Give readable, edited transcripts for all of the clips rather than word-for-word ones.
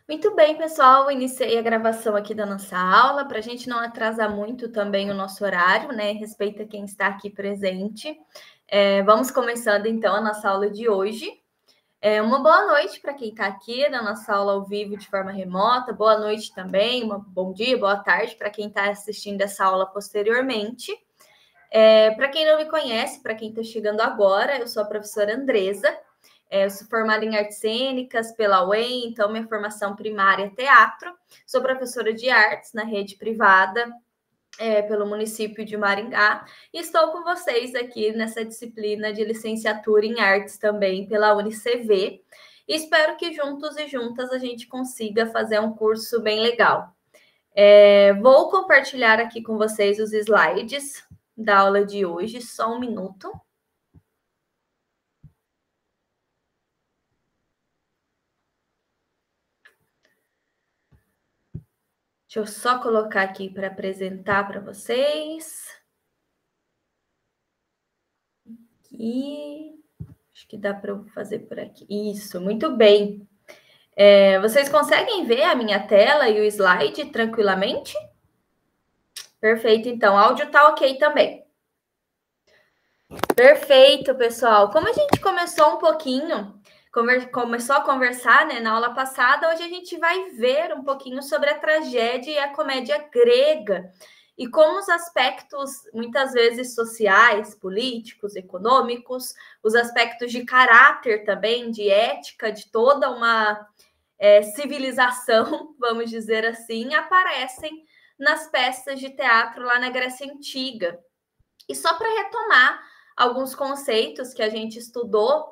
Muito bem, pessoal. Iniciei a gravação aqui da nossa aula, para a gente não atrasar muito também o nosso horário, né? Respeita quem está aqui presente. Vamos começando então a nossa aula de hoje. Uma boa noite para quem está aqui na nossa aula ao vivo de forma remota. Boa noite também, bom dia, boa tarde para quem está assistindo essa aula posteriormente. Para quem não me conhece, para quem está chegando agora, eu sou a professora Andresa. Eu sou formada em artes cênicas pela UEM, então minha formação primária é teatro. Sou professora de artes na rede privada pelo município de Maringá. E estou com vocês aqui nessa disciplina de licenciatura em artes também pela UniCV. E espero que juntos e juntas a gente consiga fazer um curso bem legal. Vou compartilhar aqui com vocês os slides da aula de hoje, só um minuto. Deixa eu só colocar aqui para apresentar para vocês. Aqui. Acho que dá para eu fazer por aqui. Isso, muito bem. Vocês conseguem ver a minha tela e o slide tranquilamente? Perfeito, então. Áudio tá ok também. Perfeito, pessoal. Como a gente começou um pouquinho, começou a conversar, né, na aula passada, hoje a gente vai ver um pouquinho sobre a tragédia e a comédia grega e como os aspectos, muitas vezes sociais, políticos, econômicos, os aspectos de caráter também, de ética, de toda uma civilização, vamos dizer assim, aparecem nas peças de teatro lá na Grécia Antiga. E só para retomar alguns conceitos que a gente estudou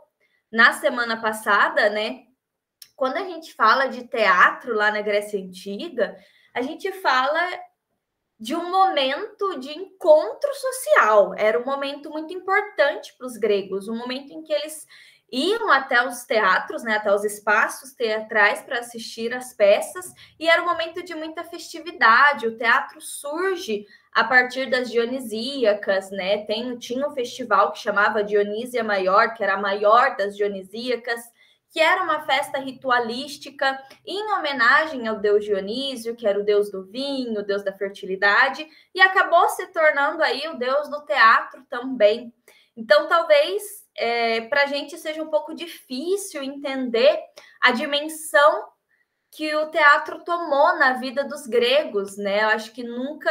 na semana passada, né? Quando a gente fala de teatro lá na Grécia Antiga, a gente fala de um momento de encontro social. Era um momento muito importante para os gregos, um momento em que eles iam até os teatros, né, até os espaços teatrais para assistir às peças, e era um momento de muita festividade. O teatro surge a partir das Dionisíacas, né? Tinha um festival que chamava Dionísia Maior, que era a maior das Dionisíacas, que era uma festa ritualística em homenagem ao deus Dionísio, que era o deus do vinho, o deus da fertilidade, e acabou se tornando aí o deus do teatro também. Então, talvez para a gente seja um pouco difícil entender a dimensão que o teatro tomou na vida dos gregos, né? Eu acho que nunca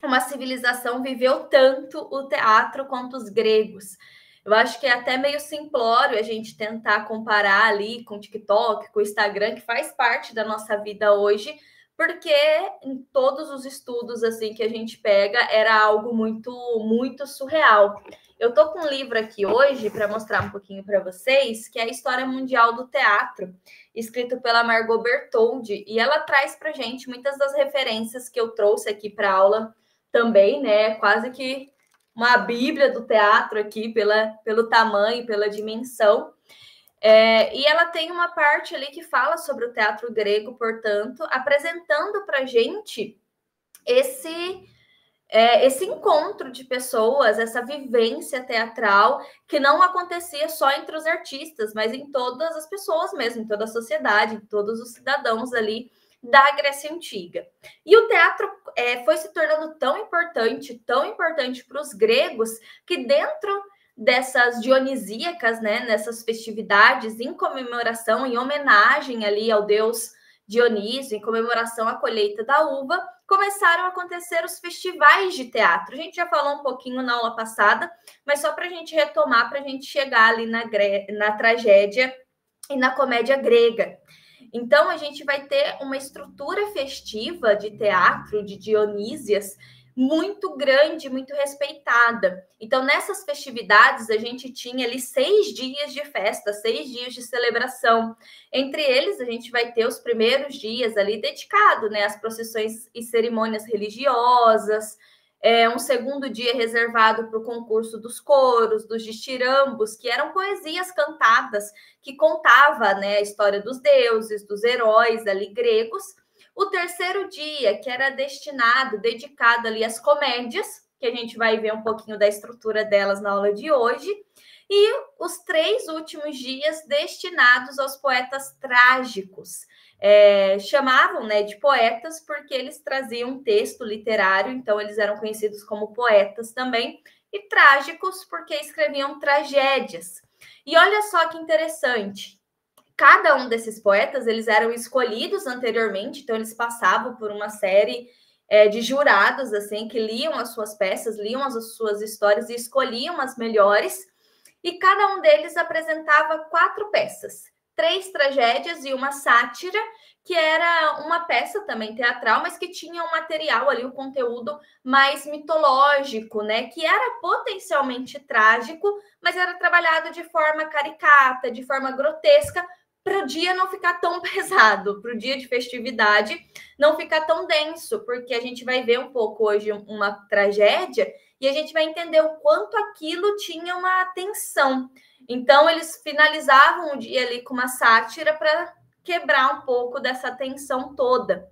uma civilização viveu tanto o teatro quanto os gregos. Eu acho que é até meio simplório a gente tentar comparar ali com o TikTok, com o Instagram, que faz parte da nossa vida hoje, porque em todos os estudos assim que a gente pega era algo muito, muito surreal. Eu tô com um livro aqui hoje para mostrar um pouquinho para vocês, que é a História Mundial do Teatro, escrito pela Margot Bertoldi, e ela traz para gente muitas das referências que eu trouxe aqui para a aula também, né? Quase que uma bíblia do teatro aqui, pelo tamanho, pela dimensão. E ela tem uma parte ali que fala sobre o teatro grego, portanto, apresentando para a gente esse encontro de pessoas, essa vivência teatral que não acontecia só entre os artistas, mas em todas as pessoas mesmo, em toda a sociedade, em todos os cidadãos ali da Grécia Antiga. E o teatro foi se tornando tão importante para os gregos, que dentro dessas dionisíacas, né, nessas festividades em comemoração, em homenagem ali ao deus Dionísio, em comemoração à colheita da uva, começaram a acontecer os festivais de teatro. A gente já falou um pouquinho na aula passada, mas só para a gente retomar, para a gente chegar ali na tragédia e na comédia grega. Então, a gente vai ter uma estrutura festiva de teatro, de Dionísias, muito grande, muito respeitada. Então, nessas festividades, a gente tinha ali 6 dias de festa, 6 dias de celebração. Entre eles, a gente vai ter os primeiros dias ali dedicado, né, às procissões e cerimônias religiosas, um segundo dia reservado para o concurso dos coros, dos ditirambos, que eram poesias cantadas que contava, né, a história dos deuses, dos heróis ali gregos. O terceiro dia, que era dedicado ali às comédias, que a gente vai ver um pouquinho da estrutura delas na aula de hoje. e os 3 últimos dias destinados aos poetas trágicos. Chamavam, né, de poetas porque eles traziam texto literário, então eles eram conhecidos como poetas também, e trágicos porque escreviam tragédias. E olha só que interessante, cada um desses poetas, eles eram escolhidos anteriormente, então eles passavam por uma série de jurados, assim, que liam as suas peças, liam as suas histórias e escolhiam as melhores, e cada um deles apresentava 4 peças, 3 tragédias e uma sátira, que era uma peça também teatral, mas que tinha um material ali, o conteúdo mais mitológico, né? Que era potencialmente trágico, mas era trabalhado de forma caricata, de forma grotesca, para o dia não ficar tão pesado, para o dia de festividade não ficar tão denso, porque a gente vai ver um pouco hoje uma tragédia e a gente vai entender o quanto aquilo tinha uma tensão. Então, eles finalizavam o dia ali com uma sátira para quebrar um pouco dessa tensão toda.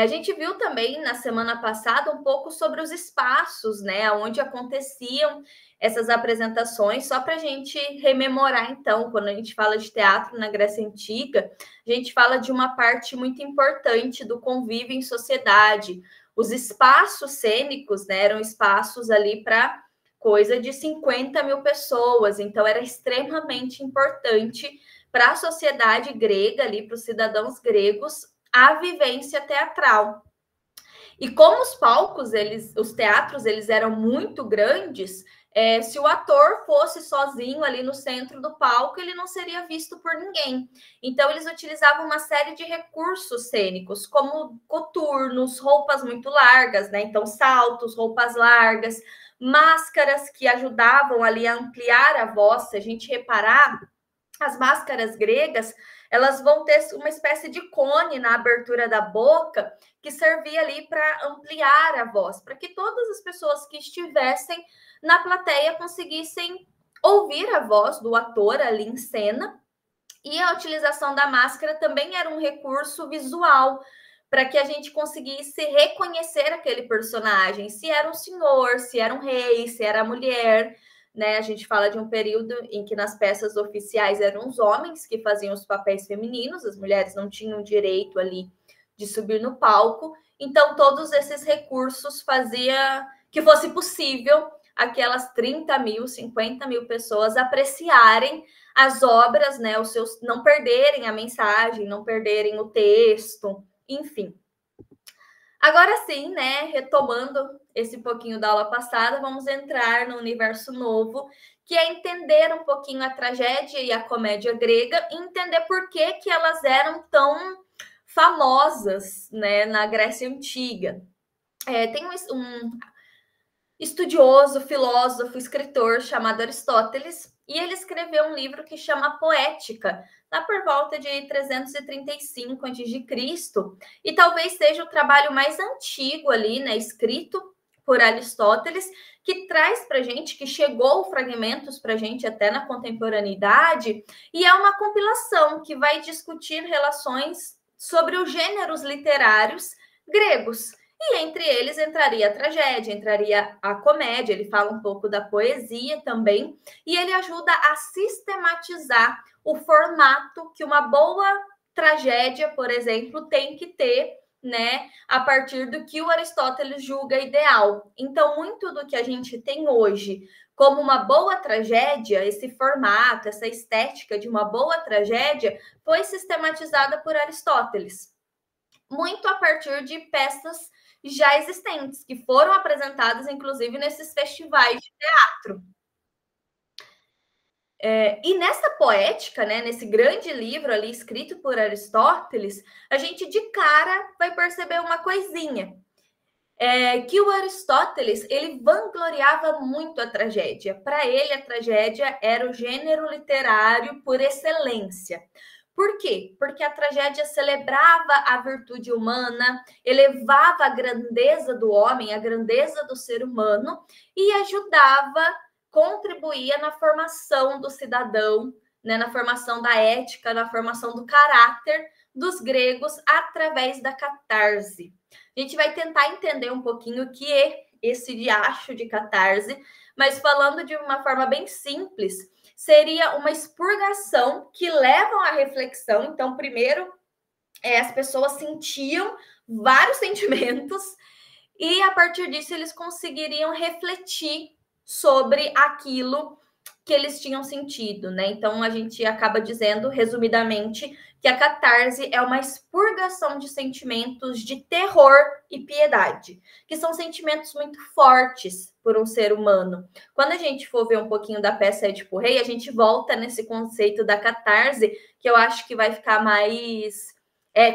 A gente viu também na semana passada um pouco sobre os espaços, né, onde aconteciam essas apresentações, só para a gente rememorar, então, quando a gente fala de teatro na Grécia Antiga, a gente fala de uma parte muito importante do convívio em sociedade. Os espaços cênicos, né, eram espaços ali para coisa de 50 mil pessoas, então era extremamente importante para a sociedade grega, ali, para os cidadãos gregos, a vivência teatral. E como os palcos, os teatros, eles eram muito grandes, se o ator fosse sozinho ali no centro do palco, ele não seria visto por ninguém. Então, eles utilizavam uma série de recursos cênicos, como coturnos, roupas muito largas, né? Então, saltos, roupas largas, máscaras que ajudavam ali a ampliar a voz. Se a gente reparar, as máscaras gregas, elas vão ter uma espécie de cone na abertura da boca que servia ali para ampliar a voz, para que todas as pessoas que estivessem na plateia conseguissem ouvir a voz do ator ali em cena. E a utilização da máscara também era um recurso visual, para que a gente conseguisse reconhecer aquele personagem, se era um senhor, se era um rei, se era mulher, né? A gente fala de um período em que nas peças oficiais eram os homens que faziam os papéis femininos, as mulheres não tinham direito ali de subir no palco. Então, todos esses recursos fazia que fosse possível aquelas 30 mil, 50 mil pessoas apreciarem as obras, né? Os seus, não perderem a mensagem, não perderem o texto, enfim. Agora sim, né, retomando esse pouquinho da aula passada, vamos entrar no universo novo, que é entender um pouquinho a tragédia e a comédia grega e entender por que elas eram tão famosas, né, na Grécia Antiga. Tem um estudioso, filósofo, escritor chamado Aristóteles, e ele escreveu um livro que chama Poética, lá por volta de 335 a.C., e talvez seja o trabalho mais antigo ali, né, escrito por Aristóteles, que traz para a gente, que chegou fragmentos para a gente até na contemporaneidade, e é uma compilação que vai discutir relações sobre os gêneros literários gregos. E entre eles entraria a tragédia, entraria a comédia, ele fala um pouco da poesia também, e ele ajuda a sistematizar o formato que uma boa tragédia, por exemplo, tem que ter, né, a partir do que o Aristóteles julga ideal. Então, muito do que a gente tem hoje como uma boa tragédia, esse formato, essa estética de uma boa tragédia, foi sistematizada por Aristóteles. Muito a partir de peças já existentes, que foram apresentadas, inclusive, nesses festivais de teatro. E nessa poética, né, nesse grande livro ali escrito por Aristóteles, a gente de cara vai perceber uma coisinha, que o Aristóteles, ele vangloriava muito a tragédia. Para ele, a tragédia era o gênero literário por excelência. Por quê? Porque a tragédia celebrava a virtude humana, elevava a grandeza do homem, a grandeza do ser humano e ajudava, contribuía na formação do cidadão, né, na formação da ética, na formação do caráter dos gregos através da catarse. A gente vai tentar entender um pouquinho o que esse riacho de catarse, mas falando de uma forma bem simples, seria uma expurgação que levam à reflexão. Então, primeiro, as pessoas sentiam vários sentimentos e, a partir disso, eles conseguiriam refletir sobre aquilo que eles tinham sentido, né? Então, a gente acaba dizendo, resumidamente, que a catarse é uma expurgação de sentimentos de terror e piedade, que são sentimentos muito fortes por um ser humano. Quando a gente for ver um pouquinho da peça Édipo Rei, a gente volta nesse conceito da catarse, que eu acho que vai ficar mais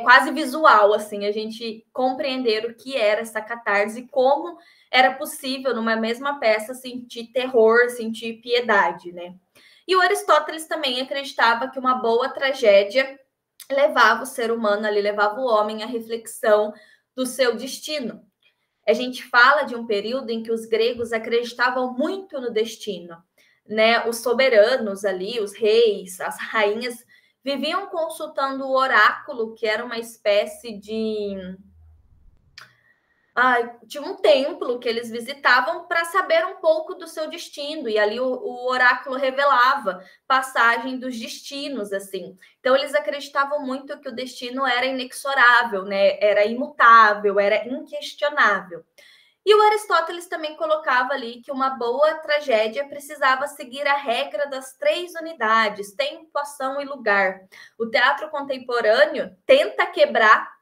quase visual, assim, a gente compreender o que era essa catarse e como era possível, numa mesma peça, sentir terror, sentir piedade, né? E o Aristóteles também acreditava que uma boa tragédia levava o ser humano ali, levava o homem à reflexão do seu destino. A gente fala de um período em que os gregos acreditavam muito no destino, né? Os soberanos ali, os reis, as rainhas, viviam consultando o oráculo, que era uma espécie de um templo que eles visitavam para saber um pouco do seu destino, e ali o oráculo revelava passagem dos destinos, assim. Então, eles acreditavam muito que o destino era inexorável, né? Era imutável, era inquestionável. E o Aristóteles também colocava ali que uma boa tragédia precisava seguir a regra das 3 unidades, tempo, ação e lugar. O teatro contemporâneo tenta quebrar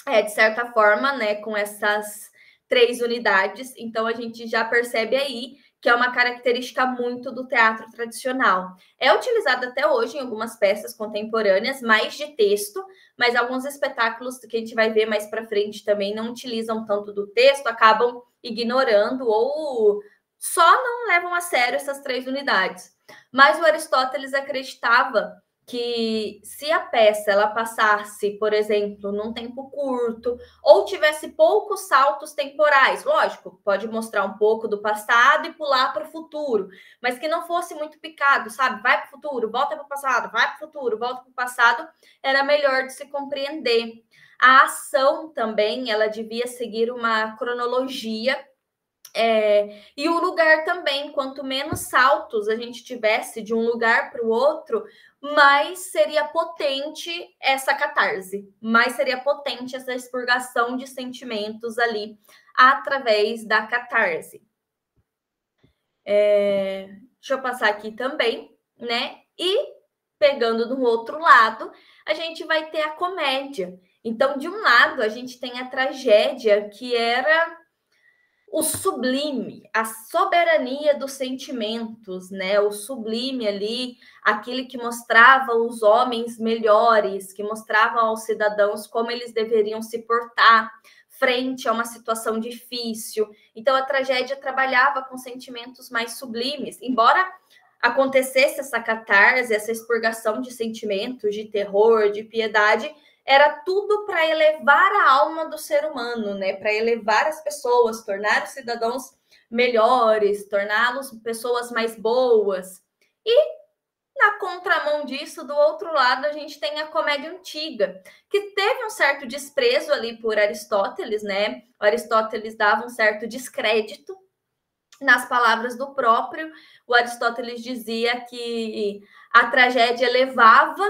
de certa forma, né, com essas 3 unidades. Então, a gente já percebe aí que é uma característica muito do teatro tradicional. É utilizado até hoje em algumas peças contemporâneas, mais de texto, mas alguns espetáculos que a gente vai ver mais para frente também não utilizam tanto do texto, acabam ignorando ou só não levam a sério essas 3 unidades. Mas o Aristóteles acreditava que se a peça ela passasse, por exemplo, num tempo curto, ou tivesse poucos saltos temporais, lógico, pode mostrar um pouco do passado e pular para o futuro, mas que não fosse muito picado, sabe? Vai para o futuro, volta para o passado, vai para o futuro, volta para o passado, era melhor de se compreender. A ação também, ela devia seguir uma cronologia. E o lugar também, quanto menos saltos a gente tivesse de um lugar para o outro, mais seria potente essa catarse, mais seria potente essa expurgação de sentimentos ali através da catarse. Deixa eu passar aqui também, né? E pegando do outro lado, a gente vai ter a comédia. Então, de um lado, a gente tem a tragédia, que era o sublime, a soberania dos sentimentos, né? O sublime ali, aquele que mostrava os homens melhores, que mostrava aos cidadãos como eles deveriam se portar frente a uma situação difícil. Então, a tragédia trabalhava com sentimentos mais sublimes, embora acontecesse essa catarse, essa expurgação de sentimentos, de terror, de piedade, era tudo para elevar a alma do ser humano, né? Para elevar as pessoas, tornar os cidadãos melhores, torná-los pessoas mais boas. E na contramão disso, do outro lado, a gente tem a comédia antiga, que teve um certo desprezo ali por Aristóteles, né? O Aristóteles dava um certo descrédito nas palavras do próprio. O Aristóteles dizia que a tragédia elevava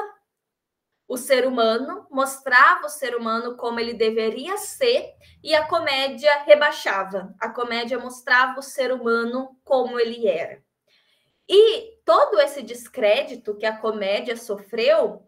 o ser humano, mostrava o ser humano como ele deveria ser, e a comédia rebaixava. A comédia mostrava o ser humano como ele era. E todo esse descrédito que a comédia sofreu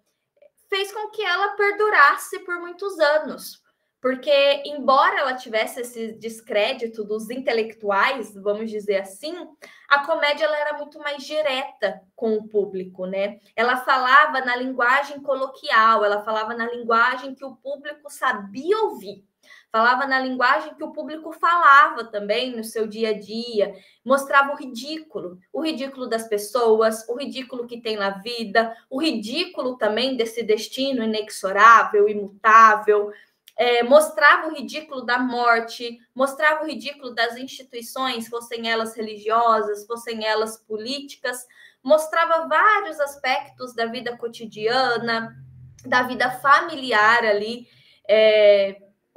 fez com que ela perdurasse por muitos anos. Porque, embora ela tivesse esse descrédito dos intelectuais, vamos dizer assim, a comédia ela era muito mais direta com o público, né? Ela falava na linguagem coloquial, ela falava na linguagem que o público sabia ouvir, falava na linguagem que o público falava também no seu dia a dia, mostrava o ridículo das pessoas, o ridículo que tem na vida, o ridículo também desse destino inexorável, imutável. Mostrava o ridículo da morte, mostrava o ridículo das instituições, fossem elas religiosas, fossem elas políticas, mostrava vários aspectos da vida cotidiana, da vida familiar ali,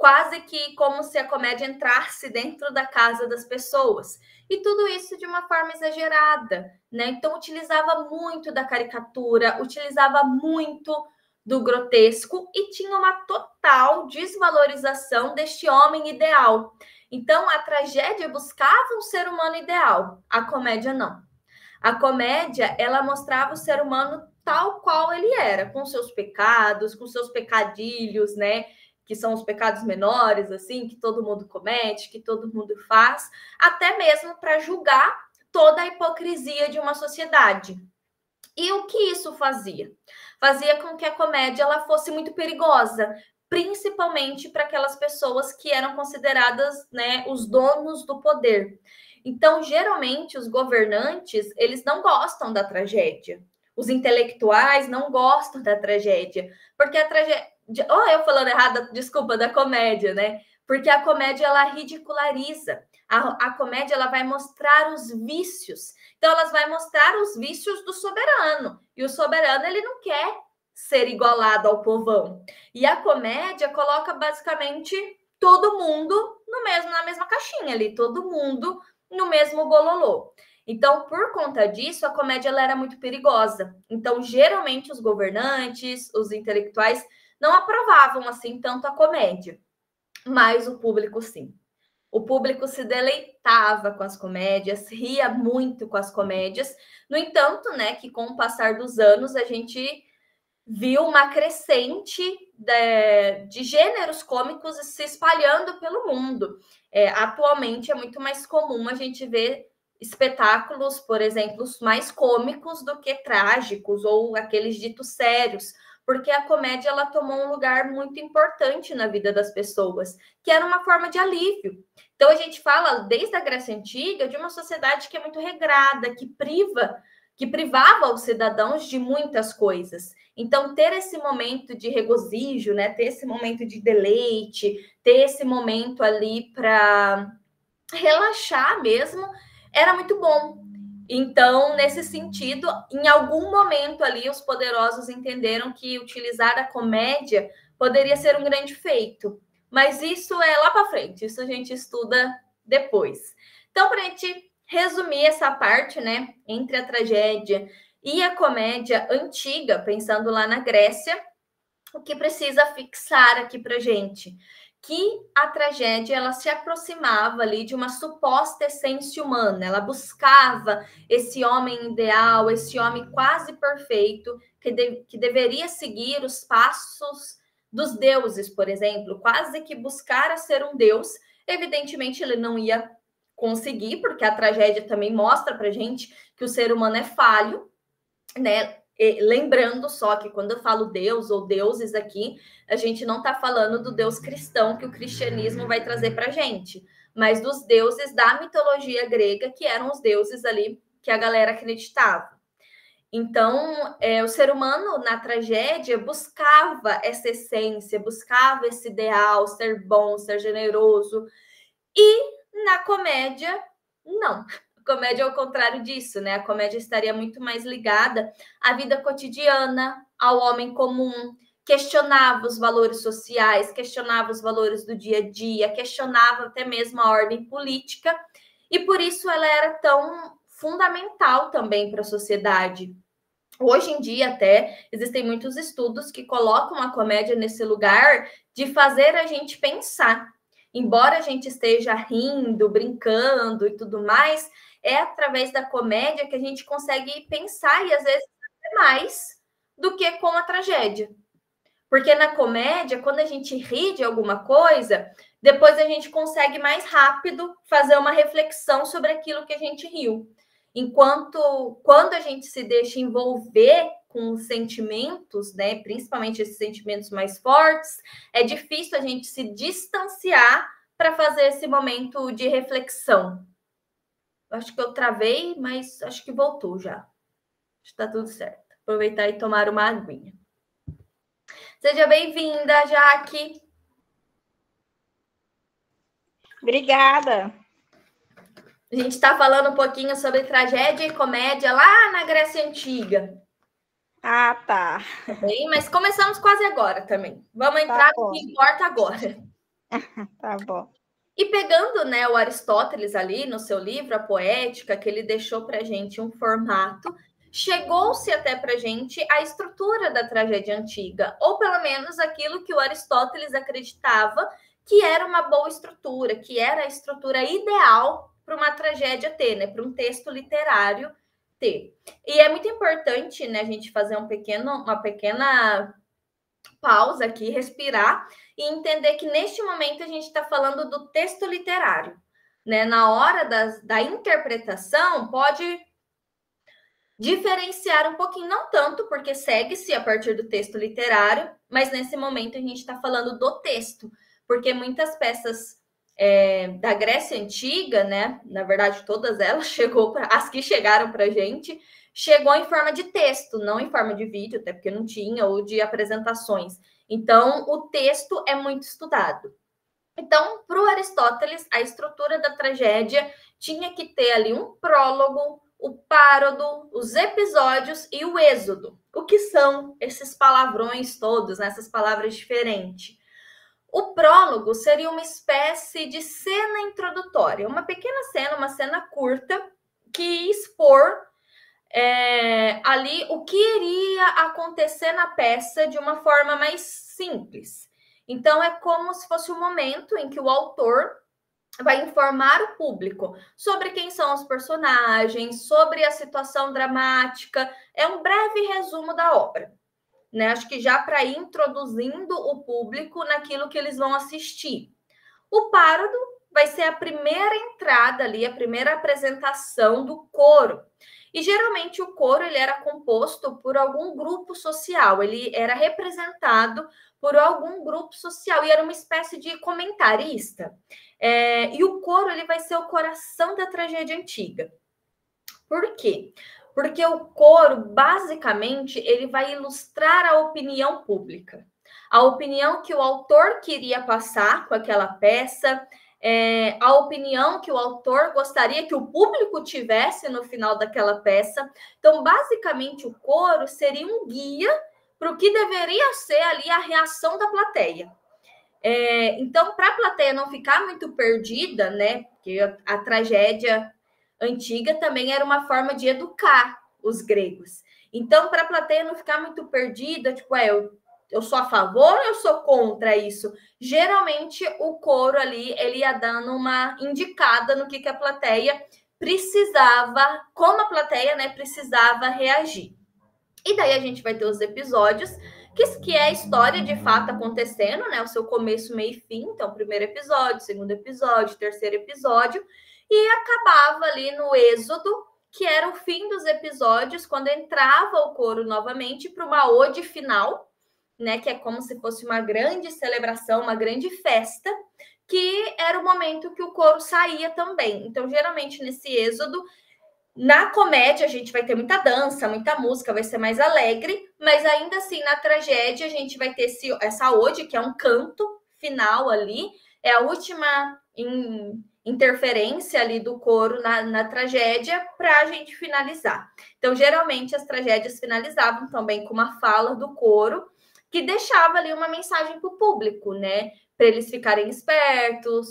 quase que como se a comédia entrasse dentro da casa das pessoas. E tudo isso de uma forma exagerada, né? Então, utilizava muito da caricatura, utilizava muito do grotesco e tinha uma total desvalorização deste homem ideal. Então, a tragédia buscava um ser humano ideal, a comédia não. A comédia, ela mostrava o ser humano tal qual ele era, com seus pecados, com seus pecadilhos, né? Que são os pecados menores, assim, que todo mundo comete, que todo mundo faz, até mesmo para julgar toda a hipocrisia de uma sociedade. E o que isso fazia? Fazia com que a comédia ela fosse muito perigosa, principalmente para aquelas pessoas que eram consideradas, né, os donos do poder. Então, geralmente, os governantes, eles não gostam da tragédia. Os intelectuais não gostam da tragédia, porque a tragédia... Oh, eu falando errado, desculpa, da comédia, né? Porque a comédia, ela ridiculariza. A comédia, ela vai mostrar os vícios. Então, elas vai mostrar os vícios do soberano. E o soberano, ele não quer ser igualado ao povão. E a comédia coloca, basicamente, todo mundo na mesma caixinha ali. Todo mundo no mesmo bololô. Então, por conta disso, a comédia ela era muito perigosa. Então, geralmente, os governantes, os intelectuais, não aprovavam assim tanto a comédia. Mas o público, sim. O público se deleitava com as comédias, ria muito com as comédias. No entanto, né, que com o passar dos anos, a gente viu uma crescente de gêneros cômicos se espalhando pelo mundo. Atualmente é muito mais comum a gente ver espetáculos, por exemplo, mais cômicos do que trágicos ou aqueles ditos sérios, porque a comédia ela tomou um lugar muito importante na vida das pessoas, que era uma forma de alívio. Então a gente fala desde a Grécia Antiga de uma sociedade que é muito regrada, que privava os cidadãos de muitas coisas. Então, ter esse momento de regozijo, né? Ter esse momento de deleite, ter esse momento ali para relaxar mesmo, era muito bom. Então, nesse sentido, em algum momento ali, os poderosos entenderam que utilizar a comédia poderia ser um grande feito. Mas isso é lá para frente, isso a gente estuda depois. Então, para a gente resumir essa parte, né, entre a tragédia e a comédia antiga, pensando lá na Grécia, o que precisa fixar aqui para gente? Que a tragédia ela se aproximava ali de uma suposta essência humana, ela buscava esse homem ideal, esse homem quase perfeito, que deveria seguir os passos dos deuses, por exemplo, quase que buscar a ser um deus. Evidentemente, ele não ia conseguir, porque a tragédia também mostra para gente que o ser humano é falho, né? E lembrando só que quando eu falo Deus ou deuses aqui, a gente não está falando do Deus cristão que o cristianismo vai trazer para a gente, mas dos deuses da mitologia grega, que eram os deuses ali que a galera acreditava. Então, o ser humano na tragédia buscava essa essência, buscava esse ideal, ser bom, ser generoso. E na comédia, não. Comédia é o contrário disso, né? A comédia estaria muito mais ligada à vida cotidiana, ao homem comum, questionava os valores sociais, questionava os valores do dia a dia, questionava até mesmo a ordem política, e por isso ela era tão fundamental também para a sociedade. Hoje em dia, até, existem muitos estudos que colocam a comédia nesse lugar de fazer a gente pensar. Embora a gente esteja rindo, brincando e tudo mais, é através da comédia que a gente consegue pensar e às vezes até mais do que com a tragédia. Porque na comédia, quando a gente ri de alguma coisa, depois a gente consegue mais rápido fazer uma reflexão sobre aquilo que a gente riu. Enquanto quando a gente se deixa envolver com sentimentos, né, principalmente esses sentimentos mais fortes, é difícil a gente se distanciar para fazer esse momento de reflexão. Acho que eu travei, mas acho que voltou já. Está tudo certo. Aproveitar e tomar uma aguinha. Seja bem-vinda, Jaque. Obrigada. A gente está falando um pouquinho sobre tragédia e comédia lá na Grécia Antiga. Ah, tá. Bem, mas começamos quase agora também. Vamos entrar no que importa agora. Tá bom. E pegando, né, o Aristóteles ali no seu livro, a Poética, que ele deixou para a gente um formato, chegou-se até para a gente a estrutura da tragédia antiga, ou pelo menos aquilo que o Aristóteles acreditava que era uma boa estrutura, que era a estrutura ideal para uma tragédia ter, né, para um texto literário ter. E é muito importante, né, a gente fazer uma pequena pausa aqui, respirar e entender que neste momento a gente está falando do texto literário, né? Na hora da interpretação, pode diferenciar um pouquinho, não tanto, porque segue-se a partir do texto literário, mas nesse momento a gente está falando do texto, porque muitas peças da Grécia Antiga, né? Na verdade, todas elas as que chegaram para a gente, chegou em forma de texto, não em forma de vídeo, até porque não tinha, ou de apresentações. Então, o texto é muito estudado. Então, para o Aristóteles, a estrutura da tragédia tinha que ter ali um prólogo, o párodo, os episódios e o êxodo. O que são esses palavrões todos, né? Essas palavras diferentes? O prólogo seria uma espécie de cena introdutória, uma pequena cena, uma cena curta, que expor ali o que iria acontecer na peça de uma forma mais simples. Então, é como se fosse o momento em que o autor vai informar o público sobre quem são os personagens, sobre a situação dramática. É um breve resumo da obra, né? Acho que já para ir introduzindo o público naquilo que eles vão assistir. O párodo vai ser a primeira entrada ali, a primeira apresentação do coro. E geralmente o coro ele era composto por algum grupo social, ele era representado por algum grupo social e era uma espécie de comentarista. E o coro ele vai ser o coração da tragédia antiga. Por quê? Porque o coro, basicamente, ele vai ilustrar a opinião pública. A opinião que o autor queria passar com aquela peça, a opinião que o autor gostaria que o público tivesse no final daquela peça. Então, basicamente, o coro seria um guia para o que deveria ser ali a reação da plateia. Então, para a plateia não ficar muito perdida, né? Porque a tragédia antiga também era uma forma de educar os gregos. Então, para a plateia não ficar muito perdida, tipo, eu sou a favor ou eu sou contra isso? Geralmente, o coro ali, ele ia dando uma indicada no que a plateia precisava, como a plateia, né, precisava reagir. E daí a gente vai ter os episódios, que é a história de fato acontecendo, né, o seu começo, meio e fim. Então, primeiro episódio, segundo episódio, terceiro episódio, e acabava ali no êxodo, que era o fim dos episódios, quando entrava o coro novamente para uma ode final, né, que é como se fosse uma grande celebração, uma grande festa, que era o momento que o coro saía também. Então, geralmente, nesse êxodo, na comédia, a gente vai ter muita dança, muita música, vai ser mais alegre, mas ainda assim, na tragédia, a gente vai ter essa ode, que é um canto final ali, é a última interferência ali do coro na tragédia para a gente finalizar. Então, geralmente, as tragédias finalizavam também com uma fala do coro, que deixava ali uma mensagem para o público, né? Para eles ficarem espertos,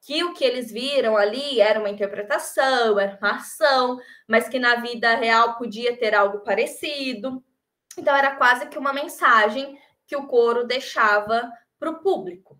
que o que eles viram ali era uma interpretação, era uma ação, mas que na vida real podia ter algo parecido. Então, era quase que uma mensagem que o coro deixava para o público.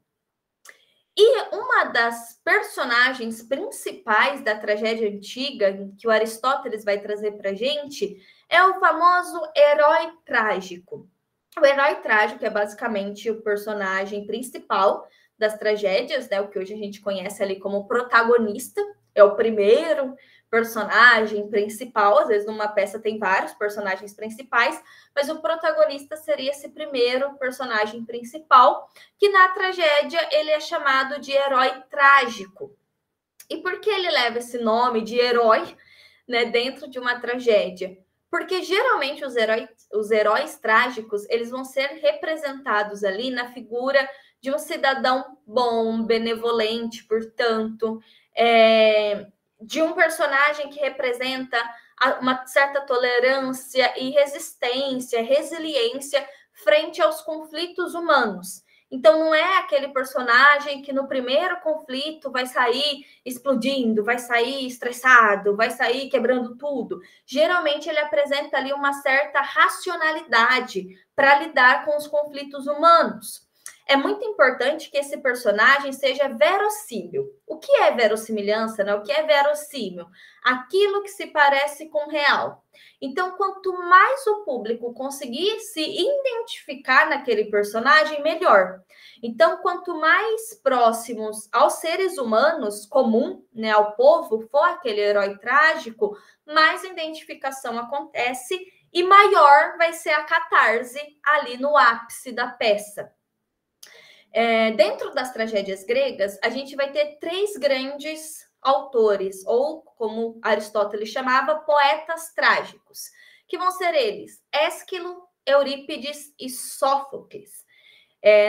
E uma das personagens principais da tragédia antiga, que o Aristóteles vai trazer para a gente, é o famoso herói trágico. O herói trágico é basicamente o personagem principal das tragédias, né? O que hoje a gente conhece ali como protagonista, é o primeiro personagem principal. Às vezes numa peça tem vários personagens principais, mas o protagonista seria esse primeiro personagem principal, que na tragédia ele é chamado de herói trágico. E por que ele leva esse nome de herói, né, dentro de uma tragédia? Porque geralmente os heróis trágicos, eles vão ser representados ali na figura de um cidadão bom, benevolente, portanto, de um personagem que representa uma certa tolerância e resistência, resiliência frente aos conflitos humanos. Então, não é aquele personagem que no primeiro conflito vai sair explodindo, vai sair estressado, vai sair quebrando tudo. Geralmente, ele apresenta ali uma certa racionalidade para lidar com os conflitos humanos. É muito importante que esse personagem seja verossímil. O que é verossimilhança, né? O que é verossímil? Aquilo que se parece com o real. Então, quanto mais o público conseguir se identificar naquele personagem, melhor. Então, quanto mais próximos aos seres humanos comum, né, ao povo, for aquele herói trágico, mais identificação acontece e maior vai ser a catarse ali no ápice da peça. Dentro das tragédias gregas, a gente vai ter 3 grandes autores, ou como Aristóteles chamava, poetas trágicos, que vão ser eles, Ésquilo, Eurípides e Sófocles.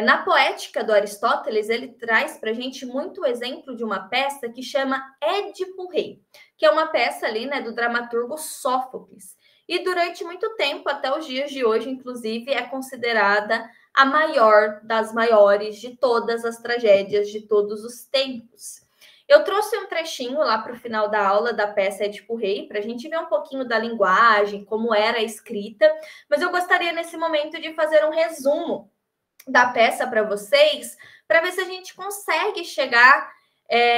Na poética do Aristóteles, ele traz para a gente muito o exemplo de uma peça que chama Édipo Rei, que é uma peça ali, né, do dramaturgo Sófocles. E durante muito tempo, até os dias de hoje, inclusive, é considerada a maior das maiores de todas as tragédias de todos os tempos. Eu trouxe um trechinho lá para o final da aula da peça Édipo Rei, para a gente ver um pouquinho da linguagem, como era a escrita, mas eu gostaria nesse momento de fazer um resumo da peça para vocês, para ver se a gente consegue chegar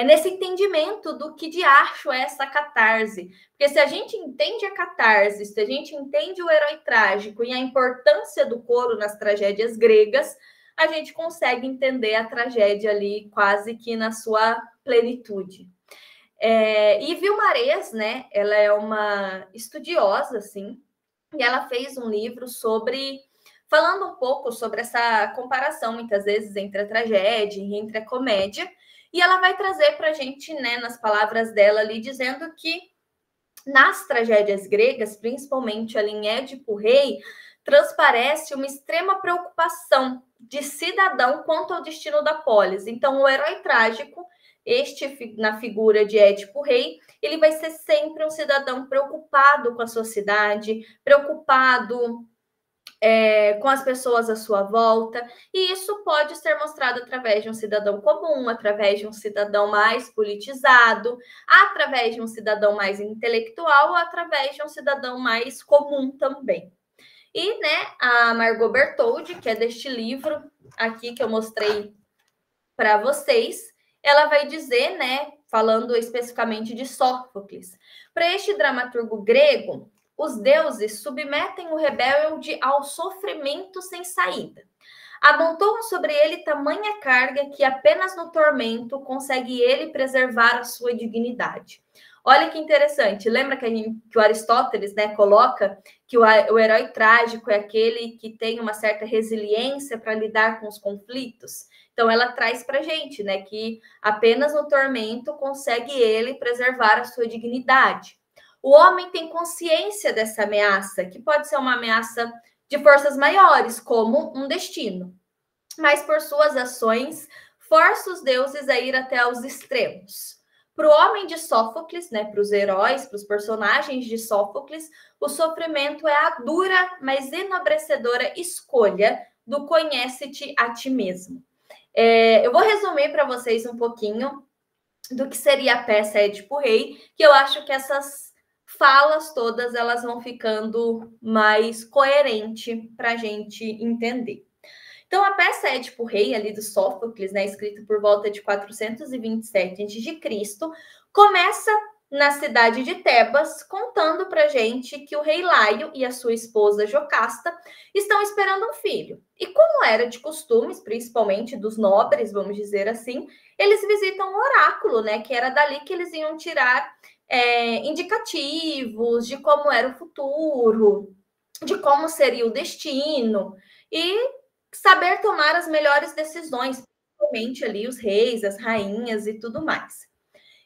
nesse entendimento do que de acho é essa catarse. Porque se a gente entende a catarse, se a gente entende o herói trágico e a importância do coro nas tragédias gregas, a gente consegue entender a tragédia ali quase que na sua plenitude. E Vilmarez, né, ela é uma estudiosa, assim, e ela fez um livro falando um pouco sobre essa comparação, muitas vezes, entre a tragédia e entre a comédia, e ela vai trazer para a gente, né, nas palavras dela ali, dizendo que nas tragédias gregas, principalmente ali em Édipo Rei, transparece uma extrema preocupação de cidadão quanto ao destino da polis. Então, o herói trágico, na figura de Édipo Rei, ele vai ser sempre um cidadão preocupado com a sua cidade, preocupado com as pessoas à sua volta, e isso pode ser mostrado através de um cidadão comum, através de um cidadão mais politizado, através de um cidadão mais intelectual, ou através de um cidadão mais comum também. E, né, a Margot Bertoldi, que é deste livro aqui que eu mostrei para vocês, ela vai dizer, né, falando especificamente de Sófocles, para este dramaturgo grego, os deuses submetem o rebelde ao sofrimento sem saída. Amontoam sobre ele tamanha carga que apenas no tormento consegue ele preservar a sua dignidade. Olha que interessante. Lembra que o Aristóteles, né, coloca que o herói trágico é aquele que tem uma certa resiliência para lidar com os conflitos? Então, ela traz para a gente, né, que apenas no tormento consegue ele preservar a sua dignidade. O homem tem consciência dessa ameaça, que pode ser uma ameaça de forças maiores, como um destino. Mas por suas ações, força os deuses a ir até os extremos. Para o homem de Sófocles, né, para os heróis, para os personagens de Sófocles, o sofrimento é a dura, mas enobrecedora escolha do conhece-te a ti mesmo. Eu vou resumir para vocês um pouquinho do que seria a peça Édipo Rei, que eu acho que essas falas todas elas vão ficando mais coerente para a gente entender. Então, a peça Édipo Rei, ali do Sófocles, né, escrita por volta de 427 a.C., começa na cidade de Tebas, contando para a gente que o rei Laio e a sua esposa Jocasta estão esperando um filho. E como era de costumes, principalmente dos nobres, vamos dizer assim, eles visitam um oráculo, né, que era dali que eles iam tirar indicativos de como era o futuro, de como seria o destino, e saber tomar as melhores decisões, principalmente ali os reis, as rainhas e tudo mais.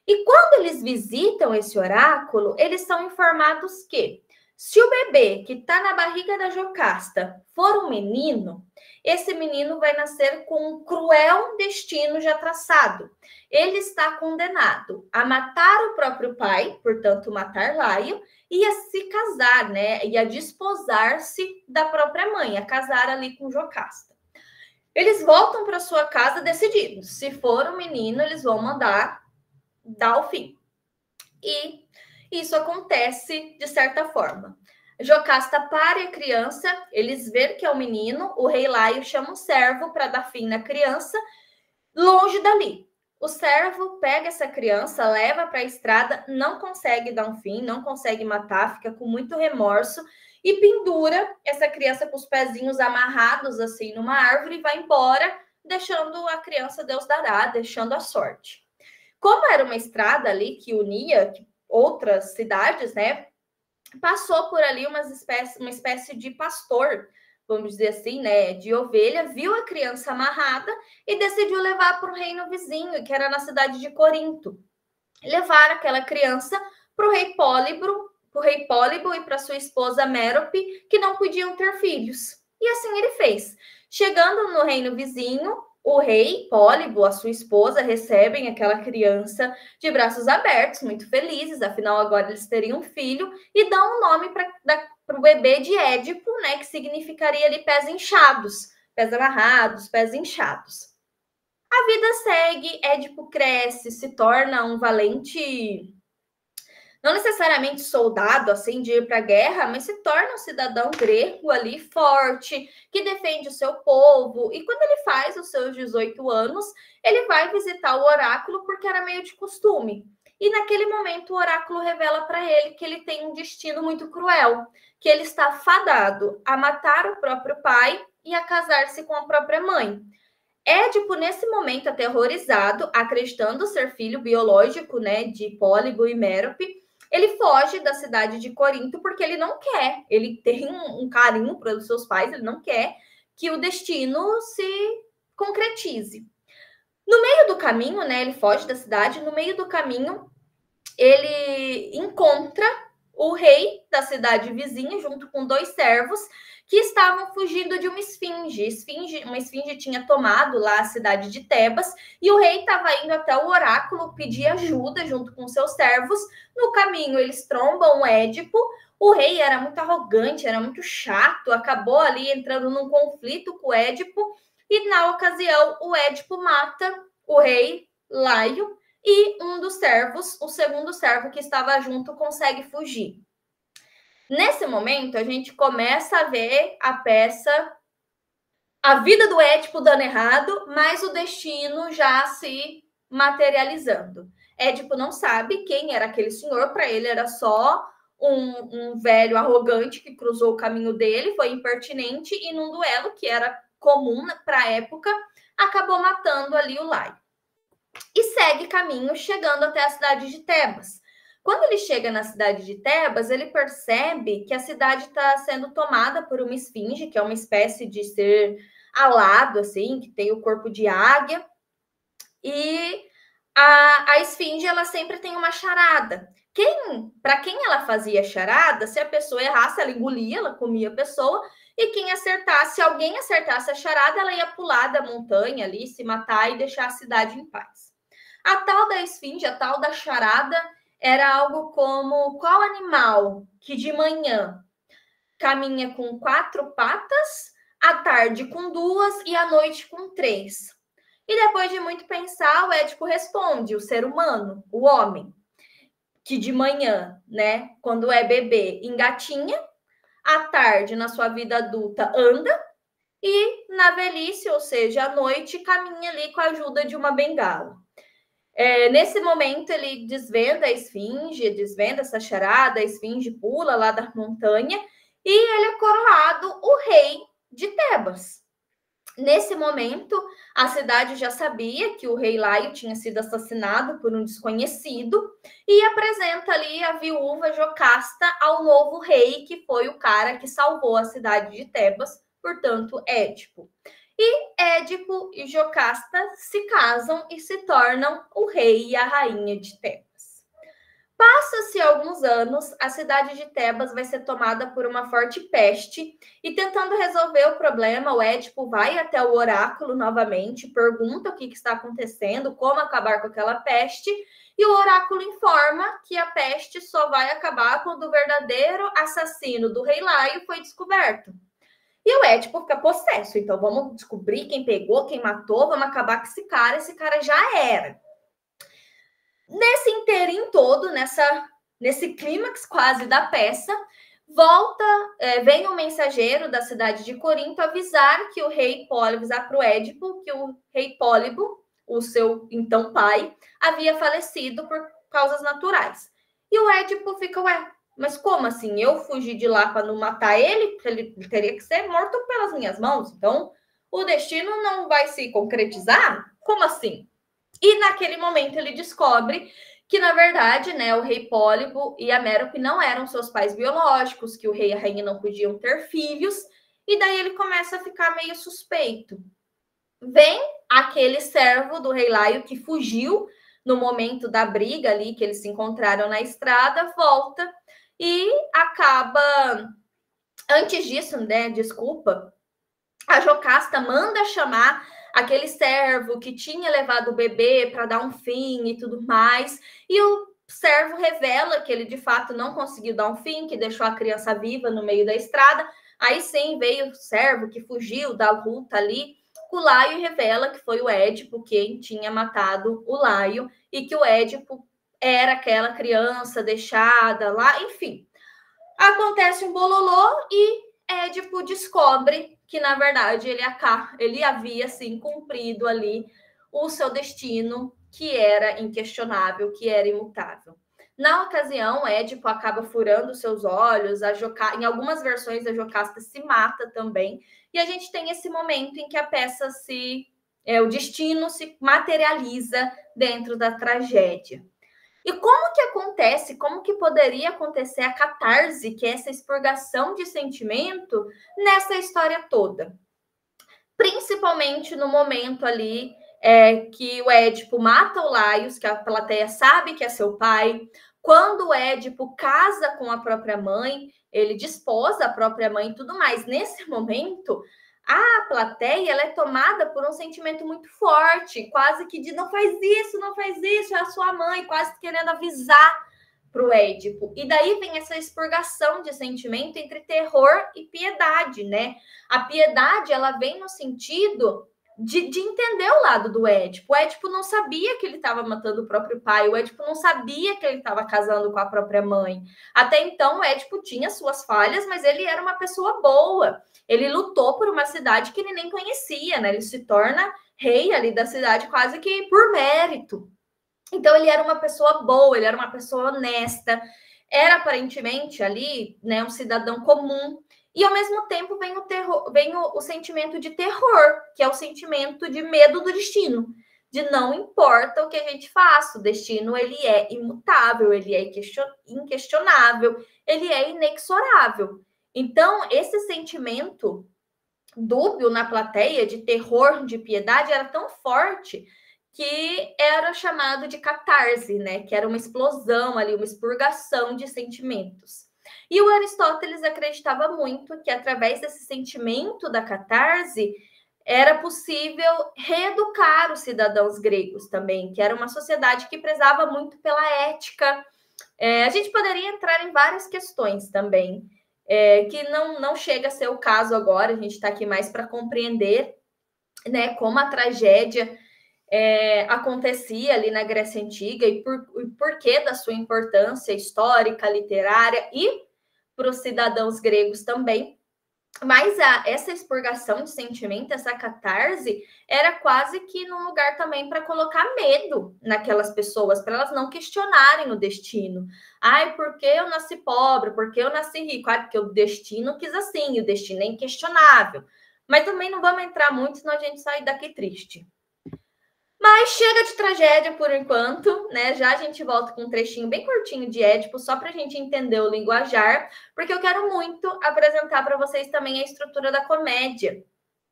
E quando eles visitam esse oráculo, eles são informados que se o bebê que está na barriga da Jocasta for um menino, esse menino vai nascer com um cruel destino já traçado. Ele está condenado a matar o próprio pai, portanto, matar Laio, e a se casar, né? E a desposar-se da própria mãe, a casar ali com Jocasta. Eles voltam para sua casa decididos. Se for um menino, eles vão mandar dar o fim. E isso acontece de certa forma. Jocasta pare a criança, eles veem que é um menino, o rei Laio chama um servo para dar fim na criança, longe dali. O servo pega essa criança, leva para a estrada, não consegue dar um fim, não consegue matar, fica com muito remorso e pendura essa criança com os pezinhos amarrados assim numa árvore e vai embora, deixando a criança Deus dará, deixando a sorte. Como era uma estrada ali que unia outras cidades, né? Passou por ali uma espécie de pastor, vamos dizer assim, né, de ovelha, viu a criança amarrada e decidiu levar para o reino vizinho, que era na cidade de Corinto. Levar aquela criança para o rei Pólibo e para sua esposa Mérope, que não podiam ter filhos. E assim ele fez. Chegando no reino vizinho, o rei Pólibo, a sua esposa, recebem aquela criança de braços abertos, muito felizes, afinal agora eles teriam um filho, e dão um nome para o bebê de Édipo, né, que significaria ali pés inchados, pés amarrados, pés inchados. A vida segue, Édipo cresce, se torna um valente, não necessariamente soldado, assim, de ir para a guerra, mas se torna um cidadão grego ali, forte, que defende o seu povo. E quando ele faz os seus 18 anos, ele vai visitar o oráculo, porque era meio de costume. E naquele momento o oráculo revela para ele que ele tem um destino muito cruel, que ele está fadado a matar o próprio pai e a casar-se com a própria mãe. Édipo, nesse momento aterrorizado, acreditando ser filho biológico, né, de Pólibo e Mérope, ele foge da cidade de Corinto porque ele não quer, ele tem um carinho pelos seus pais, ele não quer que o destino se concretize. No meio do caminho, né, ele foge da cidade, no meio do caminho, ele encontra o rei da cidade vizinha, junto com 2 servos, que estavam fugindo de uma esfinge. Uma esfinge tinha tomado lá a cidade de Tebas, e o rei estava indo até o oráculo pedir ajuda junto com seus servos. No caminho, eles trombam o Édipo. O rei era muito arrogante, era muito chato, acabou ali entrando num conflito com o Édipo, e na ocasião, o Édipo mata o rei Laio, e um dos servos, o segundo servo que estava junto, consegue fugir. Nesse momento, a gente começa a ver a peça, a vida do Édipo dando errado, mas o destino já se materializando. Édipo não sabe quem era aquele senhor, para ele era só um velho arrogante que cruzou o caminho dele, foi impertinente e num duelo que era comum para a época, acabou matando ali o Laio. E segue caminho, chegando até a cidade de Tebas. Quando ele chega na cidade de Tebas, ele percebe que a cidade está sendo tomada por uma esfinge, que é uma espécie de ser alado, assim, que tem o corpo de águia. E a esfinge, ela sempre tem uma charada. Para quem ela fazia charada, se a pessoa errasse, ela engolia, ela comia a pessoa, e quem acertasse, se alguém acertasse a charada, ela ia pular da montanha ali, se matar e deixar a cidade em paz. A tal da esfinge, a tal da charada, era algo como: qual animal que de manhã caminha com 4 patas, à tarde com 2 e à noite com 3? E depois de muito pensar, o Édipo responde: o ser humano, o homem, que de manhã, né, quando é bebê, engatinha, à tarde, na sua vida adulta, anda, e na velhice, ou seja, à noite, caminha ali com a ajuda de uma bengala. Nesse momento, ele desvenda a esfinge, desvenda essa charada, a esfinge pula lá da montanha, e ele é coroado o rei de Tebas. Nesse momento, a cidade já sabia que o rei Laio tinha sido assassinado por um desconhecido e apresenta ali a viúva Jocasta ao novo rei, que foi o cara que salvou a cidade de Tebas, portanto, Édipo. E Édipo e Jocasta se casam e se tornam o rei e a rainha de Tebas. Passa-se alguns anos, a cidade de Tebas vai ser tomada por uma forte peste e, tentando resolver o problema, o Édipo vai até o oráculo novamente, pergunta o que está acontecendo, como acabar com aquela peste, e o oráculo informa que a peste só vai acabar quando o verdadeiro assassino do rei Laio foi descoberto. E o Édipo fica possesso. Então, vamos descobrir quem pegou, quem matou, vamos acabar com esse cara já era. Nesse inteirinho todo, nesse clímax quase da peça, vem um mensageiro da cidade de Corinto avisar que o rei Pólibo, avisar para o Édipo que o rei Pólibo, o seu então pai, havia falecido por causas naturais. E o Édipo fica, mas como assim? Eu fugi de lá para não matar ele? Ele teria que ser morto pelas minhas mãos. Então, o destino não vai se concretizar? Como assim? E naquele momento ele descobre que, na verdade, né, o rei Pólibo e a Mérope não eram seus pais biológicos, que o rei e a rainha não podiam ter filhos, e daí ele começa a ficar meio suspeito. Vem aquele servo do rei Laio que fugiu no momento da briga ali, que eles se encontraram na estrada, volta e acaba... Antes disso, né, desculpa, a Jocasta manda chamar aquele servo que tinha levado o bebê para dar um fim e tudo mais, e o servo revela que ele de fato não conseguiu dar um fim, que deixou a criança viva no meio da estrada. Aí sim veio o servo que fugiu da luta ali, o Laio revela que foi o Édipo quem tinha matado o Laio e que o Édipo era aquela criança deixada lá, enfim. Acontece um bololô e Édipo descobre que, na verdade, ele havia, sim, cumprido ali o seu destino, que era inquestionável, que era imutável. Na ocasião, Édipo acaba furando seus olhos, em algumas versões a Jocasta se mata também, e a gente tem esse momento em que a peça o destino se materializa dentro da tragédia. E como que acontece, como que poderia acontecer a catarse, que é essa expurgação de sentimento, nessa história toda? Principalmente no momento ali que o Édipo mata o Laios, que a plateia sabe que é seu pai. Quando o Édipo casa com a própria mãe, ele desposa a própria mãe e tudo mais. Nesse momento, a plateia ela é tomada por um sentimento muito forte, quase que de não faz isso, é a sua mãe, quase querendo avisar para o Édipo. E daí vem essa expurgação de sentimento entre terror e piedade, né? A piedade, ela vem no sentido de entender o lado do Édipo. O Édipo não sabia que ele estava matando o próprio pai, o Édipo não sabia que ele estava casando com a própria mãe. Até então, o Édipo tinha suas falhas, mas ele era uma pessoa boa. Ele lutou por uma cidade que ele nem conhecia, né? Ele se torna rei ali da cidade quase que por mérito. Então, ele era uma pessoa boa, ele era uma pessoa honesta, era aparentemente ali, né, um cidadão comum. E ao mesmo tempo vem o sentimento de terror, que é o sentimento de medo do destino, de não importa o que a gente faça, o destino ele é imutável, ele é inquestionável, ele é inexorável. Então, esse sentimento dúbio na plateia de terror, de piedade, era tão forte que era chamado de catarse, né? Que era uma explosão ali, uma expurgação de sentimentos. E o Aristóteles acreditava muito que através desse sentimento da catarse era possível reeducar os cidadãos gregos também, que era uma sociedade que prezava muito pela ética. A gente poderia entrar em várias questões também, que não chega a ser o caso agora, a gente está aqui mais para compreender, né, como a tragédia acontecia ali na Grécia Antiga e por que da sua importância histórica, literária e para os cidadãos gregos também. Mas essa expurgação de sentimento, essa catarse, era quase que num lugar também para colocar medo naquelas pessoas, para elas não questionarem o destino. Ai, por que eu nasci pobre? Por que eu nasci rico? Ah, porque o destino quis assim, o destino é inquestionável. Mas também não vamos entrar muito, senão a gente sai daqui triste. Mas chega de tragédia por enquanto, né? Já a gente volta com um trechinho bem curtinho de Édipo, só para a gente entender o linguajar, porque eu quero muito apresentar para vocês também a estrutura da comédia.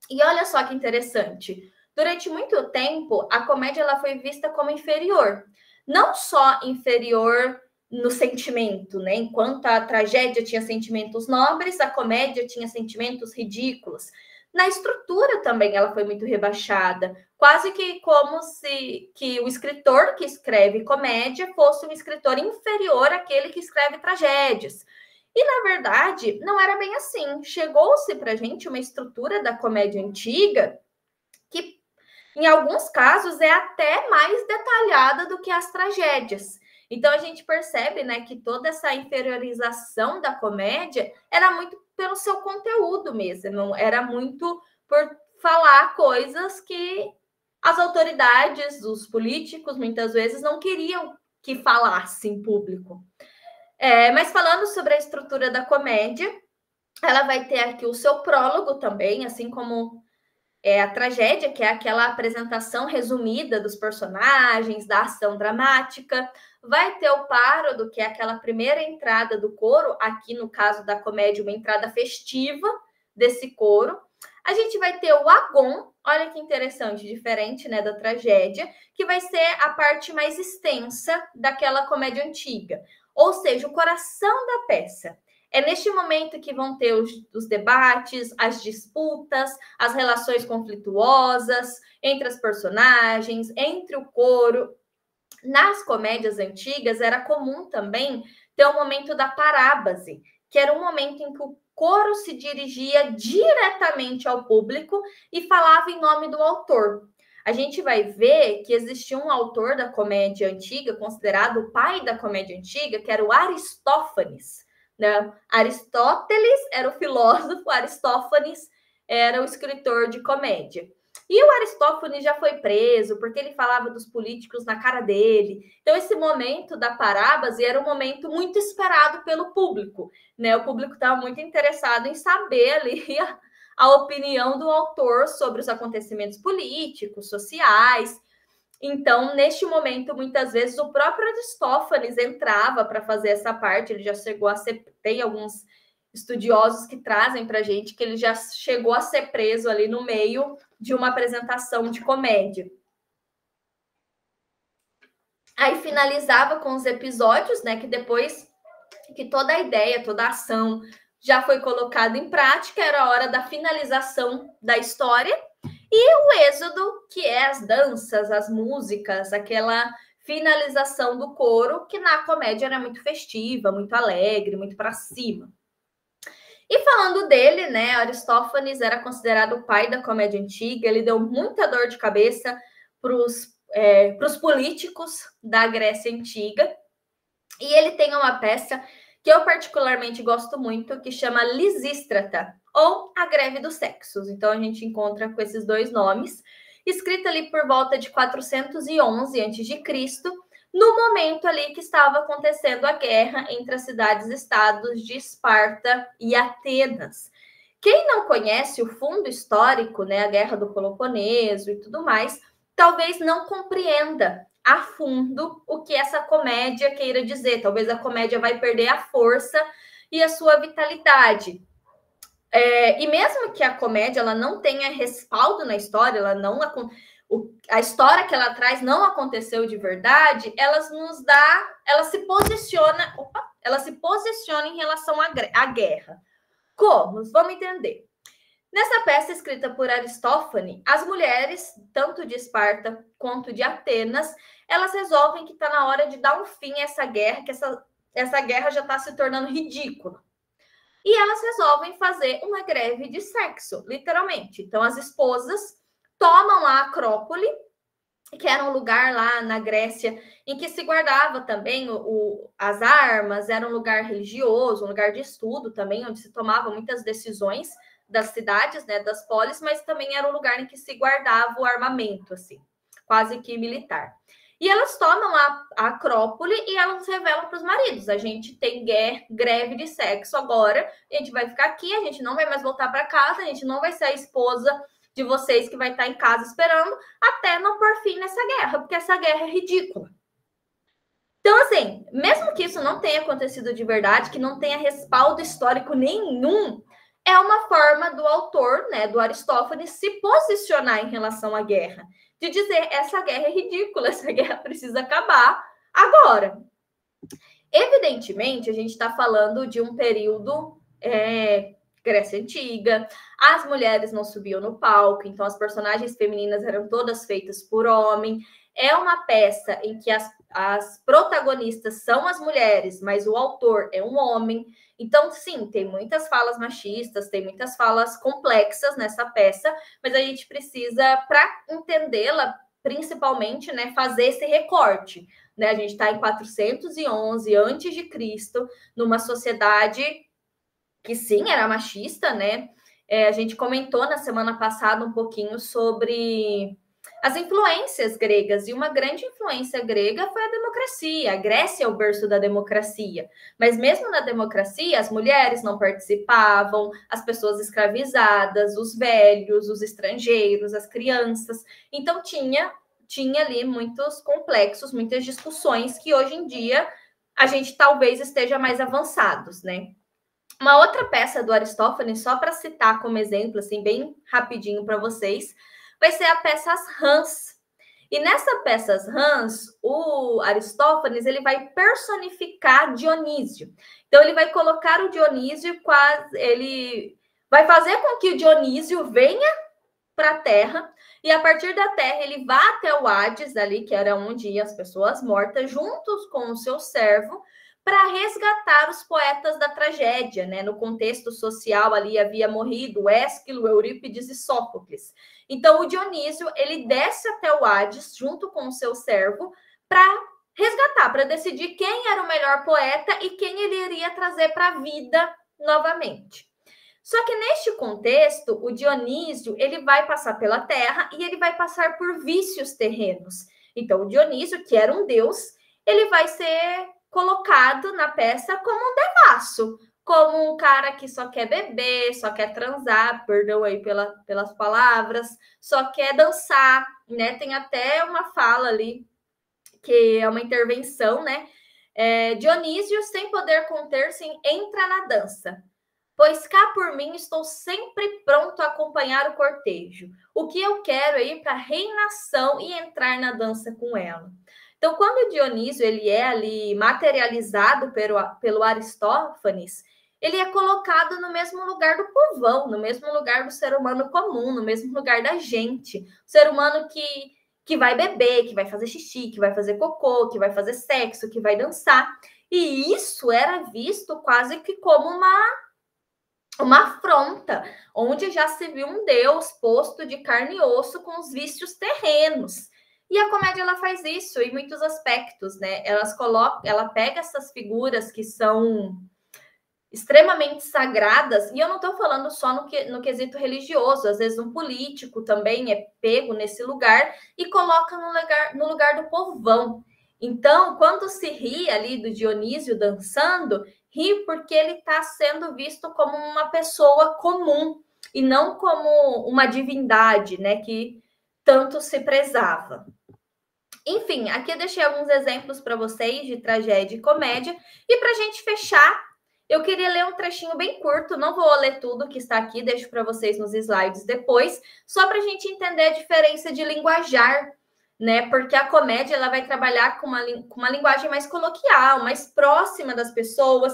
E olha só que interessante. Durante muito tempo, a comédia ela foi vista como inferior. Não só inferior no sentimento, né? Enquanto a tragédia tinha sentimentos nobres, a comédia tinha sentimentos ridículos. Na estrutura também ela foi muito rebaixada, quase que como se que o escritor que escreve comédia fosse um escritor inferior àquele que escreve tragédias. E, na verdade, não era bem assim. Chegou-se para a gente uma estrutura da comédia antiga que, em alguns casos, é até mais detalhada do que as tragédias. Então, a gente percebe, né, que toda essa inferiorização da comédia era muito pelo seu conteúdo mesmo, não era muito por falar coisas que as autoridades, os políticos, muitas vezes, não queriam que falasse em público. Mas falando sobre a estrutura da comédia, ela vai ter aqui o seu prólogo também, assim como a tragédia, que é aquela apresentação resumida dos personagens, da ação dramática. Vai ter o párodo, que é aquela primeira entrada do coro, aqui no caso da comédia, uma entrada festiva desse coro. A gente vai ter o agon, olha que interessante, diferente, né, da tragédia, que vai ser a parte mais extensa daquela comédia antiga, ou seja, o coração da peça. É neste momento que vão ter os debates, as disputas, as relações conflituosas entre as personagens, entre o coro. Nas comédias antigas, era comum também ter o momento da parábase, que era um momento em que o coro se dirigia diretamente ao público e falava em nome do autor. A gente vai ver que existia um autor da comédia antiga, considerado o pai da comédia antiga, que era o Aristófanes. Né? Aristóteles era o filósofo, Aristófanes era o escritor de comédia. E o Aristófanes já foi preso porque ele falava dos políticos na cara dele. Então, esse momento da parábase era um momento muito esperado pelo público. Né? O público estava muito interessado em saber ali a opinião do autor sobre os acontecimentos políticos, sociais. Então, neste momento, muitas vezes, o próprio Aristófanes entrava para fazer essa parte, ele já chegou a ser... Tem alguns estudiosos que trazem para a gente que ele já chegou a ser preso ali no meio de uma apresentação de comédia. Aí finalizava com os episódios, né, que depois que toda a ideia, toda a ação já foi colocada em prática, era a hora da finalização da história, e o êxodo, que é as danças, as músicas, aquela finalização do coro, que na comédia era muito festiva, muito alegre, muito para cima. E falando dele, né, Aristófanes era considerado o pai da comédia antiga, ele deu muita dor de cabeça para os políticos da Grécia Antiga, e ele tem uma peça que eu particularmente gosto muito, que chama Lisístrata, ou A Greve dos Sexos. Então, a gente encontra com esses dois nomes, escrita ali por volta de 411 a.C., no momento ali que estava acontecendo a guerra entre as cidades-estados de Esparta e Atenas. Quem não conhece o fundo histórico, né, a Guerra do Peloponeso e tudo mais, talvez não compreenda a fundo o que essa comédia queira dizer. Talvez a comédia vai perder a força e a sua vitalidade. E mesmo que a comédia ela não tenha respaldo na história, a história que ela traz não aconteceu de verdade, ela se posiciona em relação à guerra. Como? Vamos entender. Nessa peça escrita por Aristófanes, as mulheres, tanto de Esparta quanto de Atenas, elas resolvem que está na hora de dar um fim a essa guerra, que essa guerra já está se tornando ridícula. E elas resolvem fazer uma greve de sexo, literalmente. Então, as esposas tomam a Acrópole, que era um lugar lá na Grécia em que se guardava também as armas, era um lugar religioso, um lugar de estudo também, onde se tomavam muitas decisões das cidades, né, das polis, mas também era um lugar em que se guardava o armamento, assim, quase que militar. E elas tomam a Acrópole e elas revelam para os maridos: a gente tem greve de sexo agora, a gente vai ficar aqui, a gente não vai mais voltar para casa, a gente não vai ser a esposa de vocês que vai estar em casa esperando, até não pôr fim nessa guerra, porque essa guerra é ridícula. Então, assim, mesmo que isso não tenha acontecido de verdade, que não tenha respaldo histórico nenhum, é uma forma do autor, né, do Aristófanes, se posicionar em relação à guerra. De dizer, essa guerra é ridícula, essa guerra precisa acabar agora. Evidentemente, a gente está falando de um período Grécia Antiga, as mulheres não subiam no palco, então as personagens femininas eram todas feitas por homem. É uma peça em que as protagonistas são as mulheres, mas o autor é um homem. Então, sim, tem muitas falas machistas, tem muitas falas complexas nessa peça, mas a gente precisa, para entendê-la, principalmente, né, fazer esse recorte. Né? A gente está em 411 antes de Cristo, numa sociedade que sim, era machista, né? A gente comentou na semana passada um pouquinho sobre as influências gregas, e uma grande influência grega foi a democracia. A Grécia é o berço da democracia, mas mesmo na democracia, as mulheres não participavam, as pessoas escravizadas, os velhos, os estrangeiros, as crianças. Então tinha ali muitos complexos, muitas discussões que hoje em dia a gente talvez esteja mais avançados, né? Uma outra peça do Aristófanes, só para citar como exemplo, assim, bem rapidinho para vocês, vai ser a peça As Rãs. E nessa peça As Rãs, o Aristófanes ele vai personificar Dionísio. Então, ele vai colocar o Dionísio quase... Ele vai fazer com que o Dionísio venha para a Terra, e a partir da Terra ele vá até o Hades, ali, que era onde iam as pessoas mortas, juntos com o seu servo, para resgatar os poetas da tragédia, né? No contexto social ali havia morrido Ésquilo, Eurípides e Sófocles. Então o Dionísio ele desce até o Hades junto com o seu servo para resgatar, para decidir quem era o melhor poeta e quem ele iria trazer para a vida novamente. Só que neste contexto, o Dionísio ele vai passar pela terra e ele vai passar por vícios terrenos. Então o Dionísio, que era um deus, ele vai ser colocado na peça como um devasso, como um cara que só quer beber, só quer transar, perdão aí pelas palavras, só quer dançar, né? Tem até uma fala ali, que é uma intervenção, né? Dionísio, sem poder conter-se, entra na dança. Pois cá por mim estou sempre pronto a acompanhar o cortejo. O que eu quero é ir para a reinação e entrar na dança com ela. Então, quando o Dionísio ele é ali materializado pelo Aristófanes, ele é colocado no mesmo lugar do povão, no mesmo lugar do ser humano comum, no mesmo lugar da gente. O ser humano que vai beber, que vai fazer xixi, que vai fazer cocô, que vai fazer sexo, que vai dançar. E isso era visto quase que como uma afronta, onde já se viu um deus posto de carne e osso com os vícios terrenos. E a comédia ela faz isso em muitos aspectos, né? Ela pega essas figuras que são extremamente sagradas, e eu não estou falando só no quesito religioso, às vezes um político também é pego nesse lugar e coloca no lugar do povão. Então, quando se ri ali do Dionísio dançando, ri porque ele está sendo visto como uma pessoa comum e não como uma divindade, né, que tanto se prezava. Enfim, aqui eu deixei alguns exemplos para vocês de tragédia e comédia. E para a gente fechar, eu queria ler um trechinho bem curto. Não vou ler tudo que está aqui, deixo para vocês nos slides depois, só para a gente entender a diferença de linguajar, né? Porque a comédia ela vai trabalhar com uma linguagem mais coloquial, mais próxima das pessoas.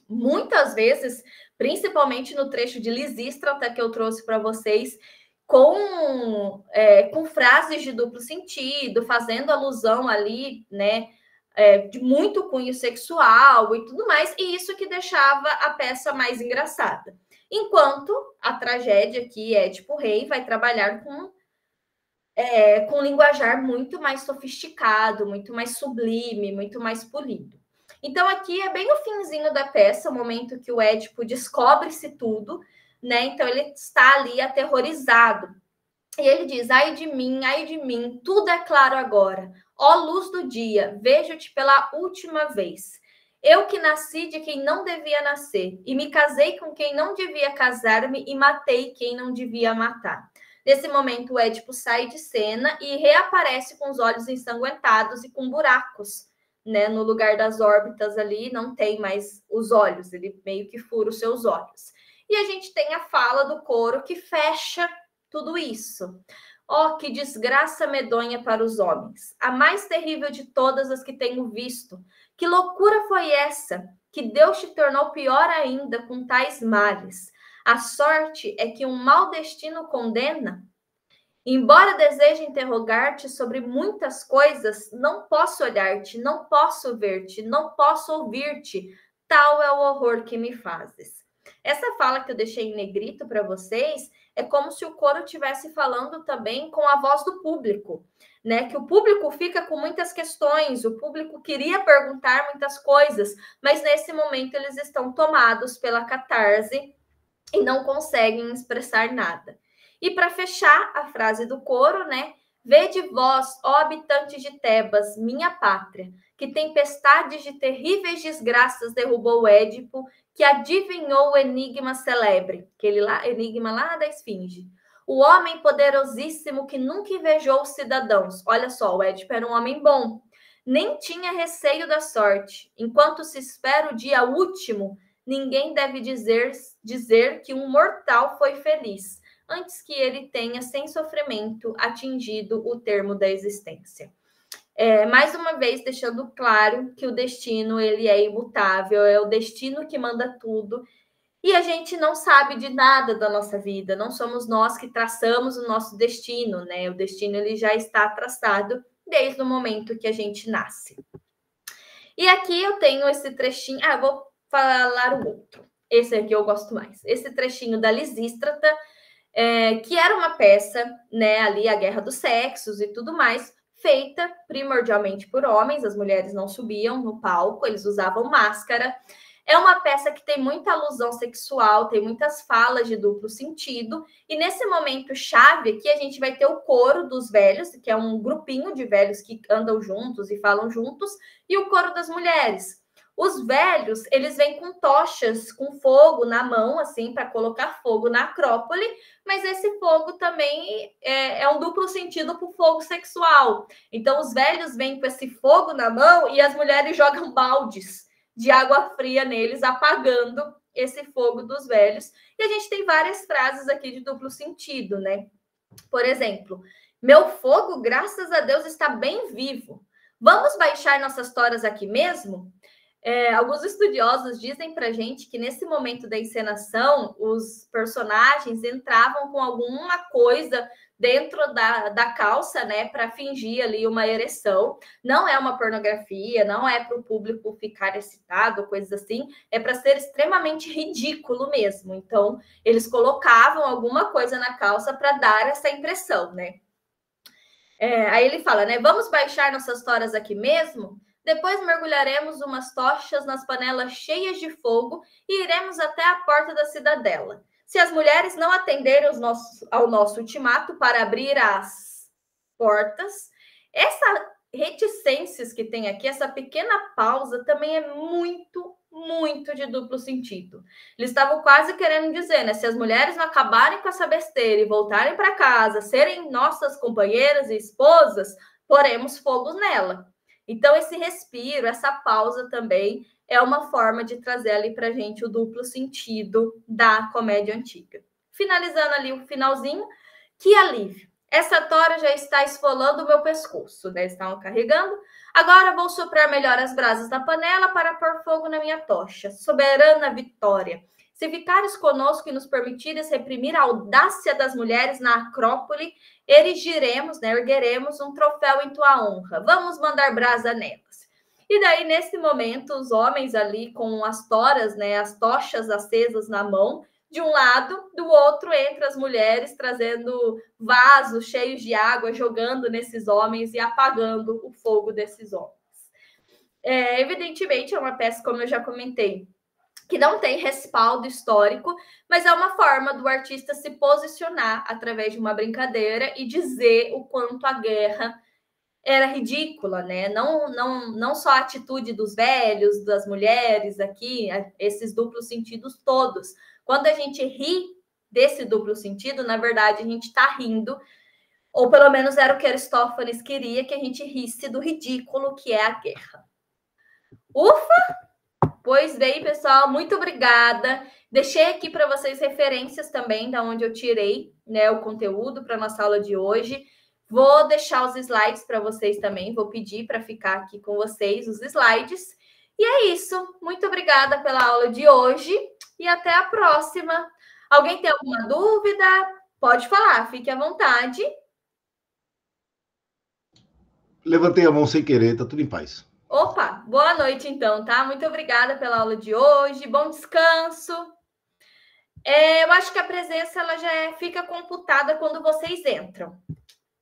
Muitas vezes, principalmente no trecho de Lisístrata que eu trouxe para vocês, com frases de duplo sentido, fazendo alusão ali, né, de muito cunho sexual e tudo mais, e isso que deixava a peça mais engraçada. Enquanto a tragédia, que Édipo Rei, vai trabalhar com um linguajar muito mais sofisticado, muito mais sublime, muito mais polido. Então, aqui é bem o finzinho da peça, o momento que o Édipo descobre-se tudo, né? Então, ele está ali aterrorizado. E ele diz, ai de mim, tudo é claro agora. Ó luz do dia, vejo-te pela última vez. Eu que nasci de quem não devia nascer, e me casei com quem não devia casar-me, e matei quem não devia matar. Nesse momento, o Édipo sai de cena e reaparece com os olhos ensanguentados e com buracos, né? No lugar das órbitas ali, não tem mais os olhos, ele meio que fura os seus olhos. E a gente tem a fala do coro que fecha tudo isso. Oh, que desgraça medonha para os homens, a mais terrível de todas as que tenho visto. Que loucura foi essa, que Deus te tornou pior ainda com tais males. A sorte é que um mau destino condena. Embora deseje interrogar-te sobre muitas coisas, não posso olhar-te, não posso ver-te, não posso ouvir-te. Tal é o horror que me fazes. Essa fala que eu deixei em negrito para vocês é como se o coro estivesse falando também com a voz do público, né? Que o público fica com muitas questões, o público queria perguntar muitas coisas, mas nesse momento eles estão tomados pela catarse e não conseguem expressar nada. E para fechar a frase do coro, né? Vede vós, ó habitantes de Tebas, minha pátria, que tempestades de terríveis desgraças derrubou Édipo, que adivinhou o enigma celebre, aquele lá, enigma lá da Esfinge. O homem poderosíssimo que nunca invejou os cidadãos. Olha só, o Édipo era um homem bom. Nem tinha receio da sorte. Enquanto se espera o dia último, ninguém deve dizer que um mortal foi feliz, antes que ele tenha, sem sofrimento, atingido o termo da existência. Mais uma vez, deixando claro que o destino ele é imutável, é o destino que manda tudo, e a gente não sabe de nada da nossa vida, não somos nós que traçamos o nosso destino, né? O destino ele já está traçado desde o momento que a gente nasce. E aqui eu tenho esse trechinho, eu vou falar o outro. Esse aqui eu gosto mais. Esse trechinho da Lisístrata, que era uma peça, né, ali a Guerra dos Sexos e tudo mais, feita primordialmente por homens, as mulheres não subiam no palco, eles usavam máscara. É uma peça que tem muita alusão sexual, tem muitas falas de duplo sentido, e nesse momento chave aqui a gente vai ter o coro dos velhos, que é um grupinho de velhos que andam juntos e falam juntos, e o coro das mulheres. Os velhos, eles vêm com tochas, com fogo na mão, assim, para colocar fogo na Acrópole, mas esse fogo também é um duplo sentido para o fogo sexual. Então, os velhos vêm com esse fogo na mão e as mulheres jogam baldes de água fria neles, apagando esse fogo dos velhos. E a gente tem várias frases aqui de duplo sentido, né? Por exemplo, meu fogo, graças a Deus, está bem vivo. Vamos baixar nossas toras aqui mesmo? Alguns estudiosos dizem para a gente que nesse momento da encenação, os personagens entravam com alguma coisa dentro da calça, né, para fingir ali uma ereção. Não é uma pornografia, não é para o público ficar excitado, coisas assim, é para ser extremamente ridículo mesmo. Então, eles colocavam alguma coisa na calça para dar essa impressão, né? Aí ele fala, né, vamos baixar nossas toras aqui mesmo? Depois mergulharemos umas tochas nas panelas cheias de fogo e iremos até a porta da cidadela. Se as mulheres não atenderem ao nosso ultimato para abrir as portas, essa reticências que tem aqui, essa pequena pausa, também é muito, muito de duplo sentido. Eles estavam quase querendo dizer, né? Se as mulheres não acabarem com essa besteira e voltarem para casa, serem nossas companheiras e esposas, poremos fogo nela. Então, esse respiro, essa pausa também é uma forma de trazer ali para a gente o duplo sentido da comédia antiga. Finalizando ali o finalzinho, que alívio. Essa tora já está esfolando o meu pescoço, né? Estavam carregando. Agora vou soprar melhor as brasas da panela para pôr fogo na minha tocha. Soberana vitória. Se ficares conosco e nos permitires reprimir a audácia das mulheres na Acrópole, erigiremos, né, ergueremos um troféu em tua honra. Vamos mandar brasa nelas. E daí, nesse momento, os homens ali com as toras, né, as tochas acesas na mão, de um lado, do outro, entre as mulheres, trazendo vasos cheios de água, jogando nesses homens e apagando o fogo desses homens. Evidentemente, é uma peça, como eu já comentei, que não tem respaldo histórico, mas é uma forma do artista se posicionar através de uma brincadeira e dizer o quanto a guerra era ridícula, né? Não só a atitude dos velhos, das mulheres aqui, esses duplos sentidos todos. Quando a gente ri desse duplo sentido, na verdade, a gente está rindo, ou pelo menos era o que Aristófanes queria, que a gente risse do ridículo que é a guerra. Ufa! Pois bem, pessoal, muito obrigada. Deixei aqui para vocês referências também da onde eu tirei, né, o conteúdo para a nossa aula de hoje. Vou deixar os slides para vocês também, vou pedir para ficar aqui com vocês os slides. E é isso. Muito obrigada pela aula de hoje e até a próxima. Alguém tem alguma dúvida? Pode falar, fique à vontade. Levantei a mão sem querer, tá tudo em paz. Opa, boa noite então, tá? Muito obrigada pela aula de hoje, bom descanso. Eu acho que a presença ela já fica computada quando vocês entram,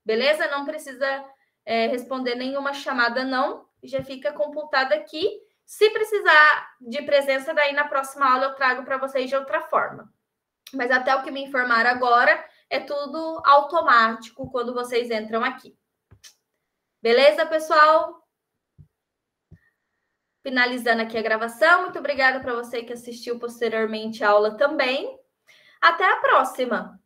beleza? Não precisa responder nenhuma chamada, não. Já fica computada aqui. Se precisar de presença, daí na próxima aula eu trago para vocês de outra forma. Mas até o que me informaram agora, é tudo automático quando vocês entram aqui. Beleza, pessoal? Finalizando aqui a gravação. Muito obrigada para você que assistiu posteriormente a aula também. Até a próxima!